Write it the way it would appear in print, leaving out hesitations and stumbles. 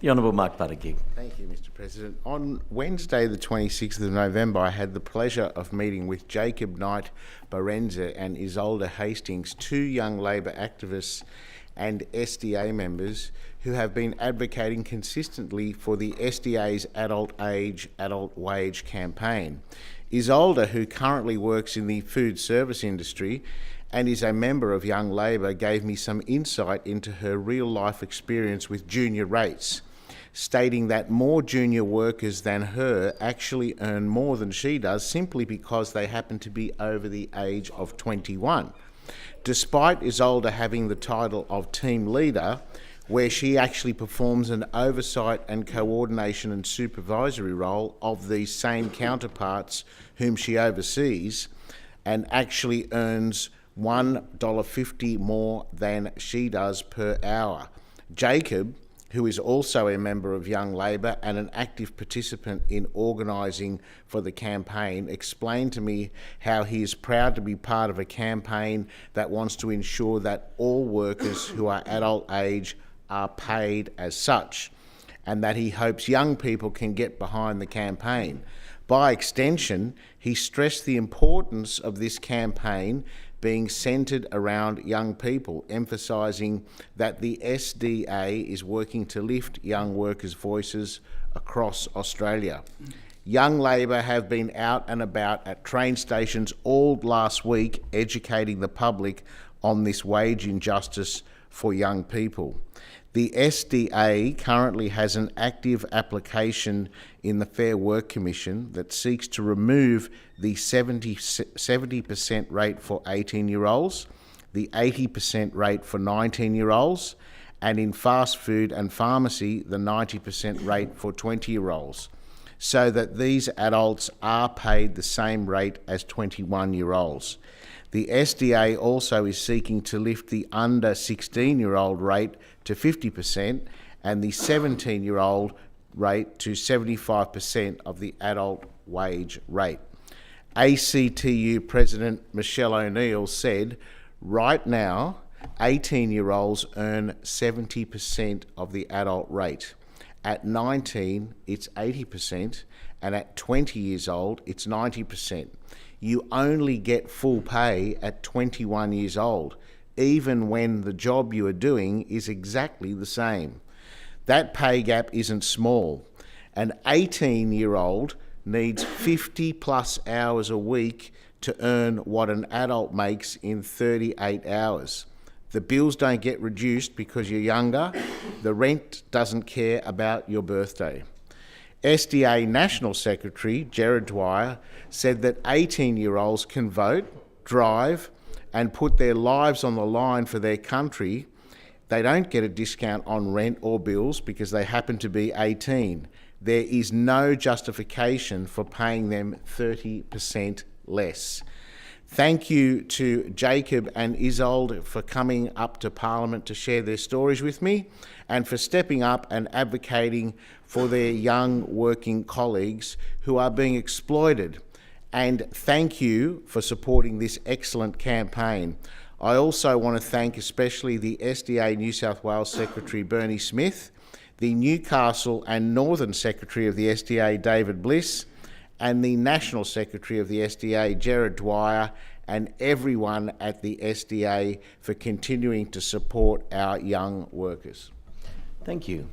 The Honourable Mark Buttigieg. Thank you, Mr President. On Wednesday the 26th of November, I had the pleasure of meeting with Jacob Knight Barenza and Isolde Hastings, two young Labor activists and SDA members who have been advocating consistently for the SDA's Adult Age, Adult Wage campaign. Isolde, who currently works in the food service industry and is a member of Young Labor, gave me some insight into her real-life experience with junior rates, stating that more junior workers than her actually earn more than she does simply because they happen to be over the age of 21. Despite Isolde having the title of team leader, where she actually performs an oversight and coordination and supervisory role of these same counterparts whom she oversees, and actually earns $1.50 more than she does per hour. Jacob, who is also a member of Young Labor and an active participant in organising for the campaign, explained to me how he is proud to be part of a campaign that wants to ensure that all workers who are adult age are paid as such, and that he hopes young people can get behind the campaign. By extension, he stressed the importance of this campaign being centred around young people, emphasising that the SDA is working to lift young workers' voices across Australia. Young Labor have been out and about at train stations all last week educating the public on this wage injustice for young people. The SDA currently has an active application in the Fair Work Commission that seeks to remove the 70% rate for 18-year-olds, the 80% rate for 19-year-olds, and in fast food and pharmacy, the 90% rate for 20-year-olds, so that these adults are paid the same rate as 21-year-olds. The SDA also is seeking to lift the under 16-year-old rate to 50% and the 17-year-old rate to 75% of the adult wage rate. ACTU President Michelle O'Neill said, right now, 18-year-olds earn 70% of the adult rate. At 19, it's 80%, and at 20 years old, it's 90%. You only get full pay at 21 years old, even when the job you are doing is exactly the same. That pay gap isn't small. An 18-year-old needs 50 plus hours a week to earn what an adult makes in 38 hours. The bills don't get reduced because you're younger. The rent doesn't care about your birthday. SDA National Secretary Gerard Dwyer said that 18-year-olds can vote, drive, and put their lives on the line for their country. They don't get a discount on rent or bills because they happen to be 18. There is no justification for paying them 30% less. Thank you to Jacob and Isolde for coming up to Parliament to share their stories with me and for stepping up and advocating for their young working colleagues who are being exploited. And thank you for supporting this excellent campaign. I also want to thank especially the SDA New South Wales Secretary Bernie Smith, the Newcastle and Northern Secretary of the SDA David Bliss, and the National Secretary of the SDA Gerard Dwyer, and everyone at the SDA for continuing to support our young workers. Thank you.